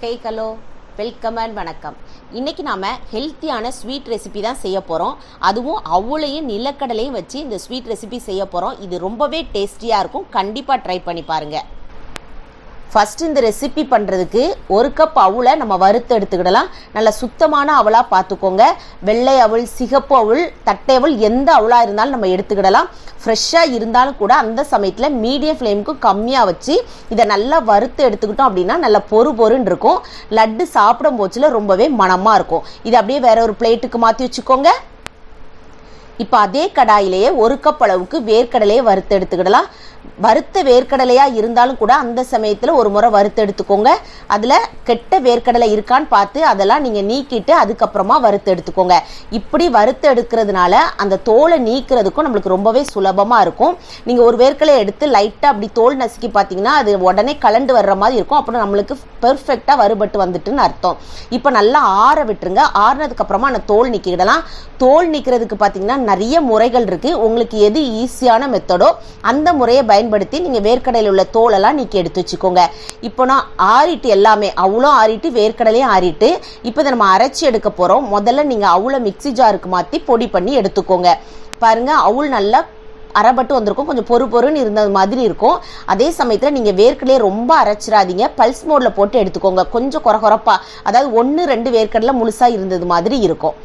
Hello welcome and வணக்கம். இன்னைக்கு நாம ஹெல்த்தியான ஸ்வீட் ரெசிபி தான் செய்ய போறோம். அதுவும் அவளையும் நிலக்கடலையும் வச்சு இந்த ஸ்வீட் ரெசிபி செய்ய போறோம். இது ரொம்பவே டேஸ்டியா இருக்கும். கண்டிப்பா ட்ரை பண்ணி பாருங்க. ஃபர்ஸ்ட் இந்த ரெசிபி பண்ணுறதுக்கு ஒரு கப் அவலை நம்ம வறுத்து எடுத்துக்கிடலாம். நல்ல சுத்தமான அவலாக பார்த்துக்கோங்க. வெள்ளை அவல், சிகப்பு அவல், தட்டை அவல் எந்த அவலாக இருந்தாலும் நம்ம எடுத்துக்கிடலாம். ஃப்ரெஷ்ஷாக இருந்தாலும் கூட அந்த சமயத்தில் மீடியம் ஃப்ளேமுக்கு கம்மியாக வச்சு இதை நல்லா வறுத்து எடுத்துக்கிட்டோம் அப்படின்னா நல்லா பொறுன்னு இருக்கும். லட்டு சாப்பிடும் போச்சுல ரொம்பவே மணமாக இருக்கும். இதை அப்படியே வேற ஒரு பிளேட்டுக்கு மாற்றி வச்சுக்கோங்க. இப்போ அதே கடாயிலேயே ஒரு கப் அளவுக்கு வேர்க்கடலையை வறுத்து எடுத்துக்கிடலாம். வறுத்த வேர்க்கடலையாக இருந்தாலும் கூட அந்த சமயத்தில் ஒரு முறை வறுத்து எடுத்துக்கோங்க. அதில் கெட்ட வேர்க்கடலை இருக்கான்னு பார்த்து அதெல்லாம் நீங்கள் நீக்கிட்டு அதுக்கப்புறமா வறுத்து எடுத்துக்கோங்க. இப்படி வறுத்து எடுக்கிறதுனால அந்த தோலை நீக்கிறதுக்கும் நம்மளுக்கு ரொம்பவே சுலபமாக இருக்கும். நீங்கள் ஒரு வேர்க்கடலை எடுத்து லைட்டாக அப்படி தோல் நசுக்கி பார்த்தீங்கன்னா அது உடனே கலண்டு வர்ற மாதிரி இருக்கும். அப்புறம் நம்மளுக்கு பெர்ஃபெக்டாக வறுபட்டு வந்துட்டுன்னு அர்த்தம். இப்போ நல்லா ஆற விட்டுருங்க. ஆறினதுக்கப்புறமா அந்த தோல் நீக்கிடலாம். தோல் நீக்கிறதுக்கு பார்த்தீங்கன்னா நிறைய முறைகள் இருக்குது. உங்களுக்கு எது ஈஸியான மெத்தடோ அந்த முறையை பயன்படுத்தி நீங்கள் வேர்க்கடையில் உள்ள தோலெல்லாம் நீக்கி எடுத்து வச்சுக்கோங்க. இப்போ நான் ஆறிட்டு எல்லாமே அவ்வளோ ஆறிட்டு வேர்க்கடலையும் ஆறிட்டு இப்போ இதை நம்ம அரைச்சி எடுக்க போகிறோம். முதல்ல நீங்கள் அவ்வளோ மிக்சி ஜாருக்கு மாற்றி பொடி பண்ணி எடுத்துக்கோங்க. பாருங்கள், அவுள் நல்லா அரைப்பட்டு வந்திருக்கும். கொஞ்சம் பொறுன்னு இருந்தது மாதிரி இருக்கும். அதே சமயத்தில் நீங்கள் வேர்க்கடலையை ரொம்ப அரைச்சிடாதீங்க. பல்ஸ் மோடில் போட்டு எடுத்துக்கோங்க. கொஞ்சம் குறப்பா, அதாவது 1-2 வேர்க்கடலை முழுசாக இருந்தது மாதிரி இருக்கும்.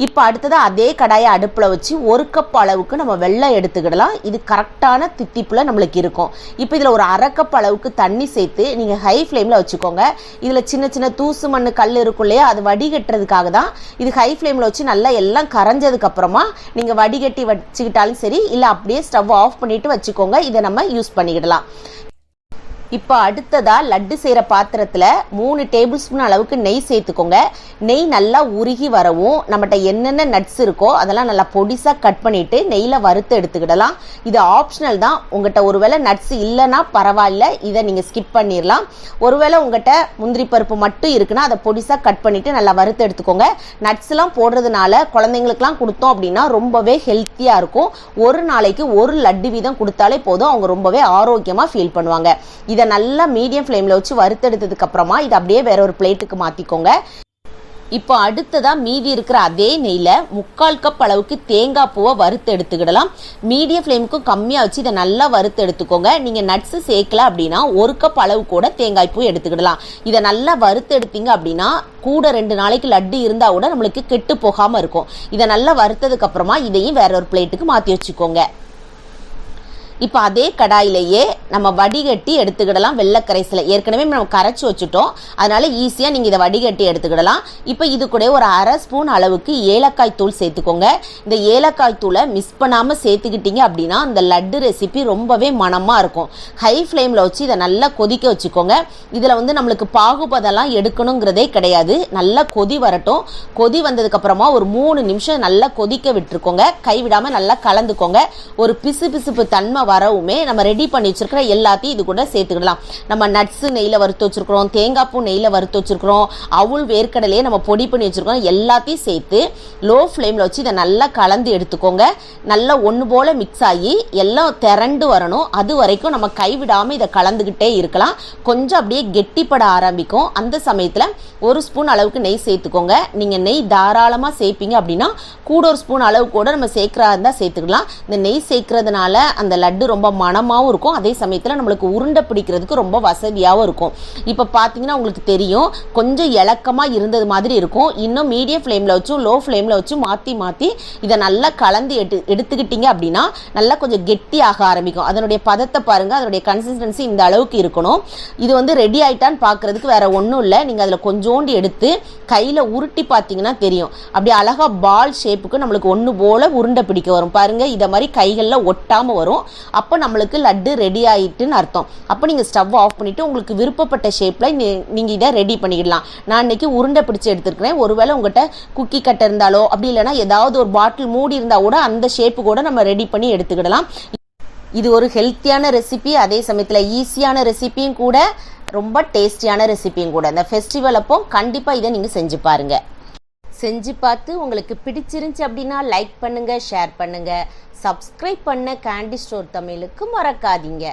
இப்போ அடுத்ததாக அதே கடாயை அடுப்பில் வச்சு ஒரு கப் அளவுக்கு நம்ம வெல்லம் எடுத்துக்கிடலாம். இது கரெக்டான தித்திப்பில் நம்மளுக்கு இருக்கும். இப்போ இதில் ஒரு அரை கப் அளவுக்கு தண்ணி சேர்த்து நீங்கள் ஹை ஃப்ளேமில் வச்சுக்கோங்க. இதில் சின்ன சின்ன தூசு மண் கல் இருக்கும் இல்லையா, அது வடிகட்டுறதுக்காக தான். இது ஹை ஃப்ளேமில் வச்சு நல்லா எல்லாம் கரைஞ்சதுக்கு அப்புறமா நீங்கள் வடிகட்டி வச்சுக்கிட்டாலும் சரி, இல்லை அப்படியே ஸ்டவ் ஆஃப் பண்ணிட்டு வச்சுக்கோங்க. இதை நம்ம யூஸ் பண்ணிக்கிடலாம். இப்போ அடுத்ததா லட்டு செய்கிற பாத்திரத்தில் 3 டேபிள் ஸ்பூன் அளவுக்கு நெய் சேர்த்துக்கோங்க. நெய் நல்லா உருகி வரவும் நம்மகிட்ட என்னென்ன நட்ஸ் இருக்கோ அதெல்லாம் நல்லா பொடிசாக கட் பண்ணிட்டு நெய்யில் வறுத்து எடுத்துக்கிடலாம். இது ஆப்ஷனல் தான். உங்கள்கிட்ட ஒருவேளை நட்ஸ் இல்லைன்னா பரவாயில்ல, இதை நீங்கள் ஸ்கிப் பண்ணிடலாம். ஒருவேளை உங்கள்கிட்ட முந்திரி பருப்பு மட்டும் இருக்குன்னா அதை பொடிசாக கட் பண்ணிட்டு நல்லா வறுத்து எடுத்துக்கோங்க. நட்ஸ்லாம் போடுறதுனால குழந்தைங்களுக்குலாம் கொடுத்தோம் அப்படின்னா ரொம்பவே ஹெல்த்தியாக இருக்கும். ஒரு நாளைக்கு ஒரு லட்டு வீதம் கொடுத்தாலே போதும், அவங்க ரொம்பவே ஆரோக்கியமாக ஃபீல் பண்ணுவாங்க. இதை நல்லா மீடியம் ஃப்ளேமில் வச்சு வறுத்தெடுத்ததுக்கு அப்புறமா இதை அப்படியே வேற ஒரு பிளேட்டுக்கு மாற்றிக்கோங்க. இப்போ அடுத்ததாக மீதி இருக்கிற அதே நெய்யில் 3/4 கப் அளவுக்கு தேங்காய் பூவை வறுத்து எடுத்துக்கிடலாம். மீடியம் ஃப்ளேமுக்கும் கம்மியாக வச்சு இதை நல்லா வறுத்து எடுத்துக்கோங்க. நீங்கள் நட்ஸு சேர்க்கல அப்படின்னா 1 கப் அளவு கூட தேங்காய் பூ எடுத்துக்கிடலாம். இதை நல்லா வறுத்து எடுத்தீங்க அப்படின்னா கூட 2 நாளைக்கு லட்டு இருந்தால் கூட நம்மளுக்கு கெட்டு போகாமல் இருக்கும். இதை நல்லா வறுத்ததுக்கு அப்புறமா இதையும் வேற ஒரு பிளேட்டுக்கு மாற்றி வச்சுக்கோங்க. இப்போ அதே கடாயிலேயே நம்ம வடிகட்டி எடுத்துக்கிடலாம். வெள்ளைக்கரைசலை ஏற்கனவே நம்ம கரைச்சி வச்சுட்டோம், அதனால ஈஸியாக நீங்கள் இதை வடிகட்டி எடுத்துக்கிடலாம். இப்போ இது கூட ஒரு அரை ஸ்பூன் அளவுக்கு ஏலக்காய் தூள் சேர்த்துக்கோங்க. இந்த ஏலக்காய் தூளை மிஸ் பண்ணாமல் சேர்த்துக்கிட்டீங்க அப்படின்னா அந்த லட்டு ரெசிபி ரொம்பவே மணமாக இருக்கும். ஹை ஃப்ளேமில் வச்சு இதை நல்லா கொதிக்க வச்சுக்கோங்க. இதில் நம்மளுக்கு பாகுபதெல்லாம் எடுக்கணுங்கிறதே கிடையாது. நல்லா கொதி வரட்டும். கொதி வந்ததுக்கப்புறமா ஒரு 3 நிமிஷம் நல்லா கொதிக்க விட்டுருக்கோங்க. கைவிடாமல் நல்லா கலந்துக்கோங்க. ஒரு பிசுபிசுப்பு தன்மை வரவுமே நம்ம ரெடி பண்ணி வச்சிருக்கிற எல்லாத்தையும் இது கூட சேர்த்துக்கலாம். நம்ம நட்ஸ் நெய்யில் வறுத்து வச்சிருக்கிறோம், தேங்காய் பூ நெய்யில் வறுத்து வச்சிருக்கிறோம், அவுள் வேர்க்கடலையே நம்ம பொடி பண்ணி வச்சிருக்கோம். எல்லாத்தையும் சேர்த்து லோ ஃப்ளேமில் வச்சு இதை நல்லா கலந்து எடுத்துக்கோங்க. நல்லா ஒன்று போல மிக்ஸ் ஆகி எல்லாம் திரண்டு வரணும். அது வரைக்கும் நம்ம கைவிடாமல் இதை கலந்துக்கிட்டே இருக்கலாம். கொஞ்சம் அப்படியே கெட்டிப்பட ஆரம்பிக்கும். அந்த சமயத்தில் 1 ஸ்பூன் அளவுக்கு நெய் சேர்த்துக்கோங்க. நீங்கள் நெய் தாராளமாக சேர்ப்பீங்க அப்படின்னா கூட 1 ஸ்பூன் அளவு கூட நம்ம சேர்க்குறா இருந்தால் சேர்த்துக்கலாம். இந்த நெய் சேர்க்கறதுனால அந்த லட்டு ரொம்ப மணமாகவும் இருக்கும். அதே சமயத்தில் நம்மளுக்கு உருண்டை பிடிக்கிறதுக்கு ரொம்ப வசதியாகவும் இருக்கும். இப்போ பார்த்தீங்கன்னா உங்களுக்கு தெரியும், கொஞ்சம் இலக்கமாக இருந்தது மாதிரி இருக்கும். இன்னும் மீடியம் ஃப்ளேமில் வச்சும் லோ ஃப்ளேமில் வச்சும் மாற்றி இதை நல்லா கலந்து எடுத்துக்கிட்டீங்க அப்படின்னா நல்லா கொஞ்சம் கெட்டி ஆக ஆரம்பிக்கும். அதனுடைய பதத்தை பாருங்கள், அதனுடைய கன்சிஸ்டன்சி இந்த அளவுக்கு இருக்கணும். இது ரெடி ஆயிட்டான்னு பார்க்கறதுக்கு வேற ஒன்றும் இல்லை. நீங்கள் அதில் கொஞ்சோண்டு எடுத்து கையில் உருட்டி பார்த்தீங்கன்னா தெரியும். அப்படி அழகாக பால் ஷேப்புக்கு நம்மளுக்கு ஒன்று போல உருண்டை பிடிக்க வரும். பாருங்கள், இதை மாதிரி கைகளில் ஒட்டாமல் வரும். அப்போ நம்மளுக்கு லட்டு ரெடி ஆயிட்டுன்னு அர்த்தம். அப்போ நீங்கள் ஸ்டவ் ஆஃப் பண்ணிவிட்டு உங்களுக்கு விருப்பப்பட்ட ஷேப்பில் நீங்கள் இதை ரெடி பண்ணிக்கிடலாம். நான் இன்னைக்கு உருண்டை பிடிச்சி எடுத்துருக்கிறேன். ஒருவேளை உங்கள்கிட்ட குக்கி கட்டை இருந்தாலோ அப்படி இல்லைன்னா ஏதாவது ஒரு பாட்டில் மூடி இருந்தால் கூட அந்த ஷேப்பு கூட நம்ம ரெடி பண்ணி எடுத்துக்கிடலாம். இது ஒரு ஹெல்த்தியான ரெசிபி, அதே சமயத்தில் ஈஸியான ரெசிபியும் கூட, ரொம்ப டேஸ்டியான ரெசிபியும் கூட. இந்த ஃபெஸ்டிவல் அப்போ கண்டிப்பாக இதை நீங்கள் செஞ்சு பாருங்கள். செஞ்சு பார்த்து உங்களுக்கு பிடிச்சிருந்துச்சு அப்படின்னா லைக் பண்ணுங்க, ஷேர் பண்ணுங்க, சப்ஸ்கிரைப் பண்ண கேண்டி ஸ்டோர் தமிழுக்கு மறக்காதீங்க.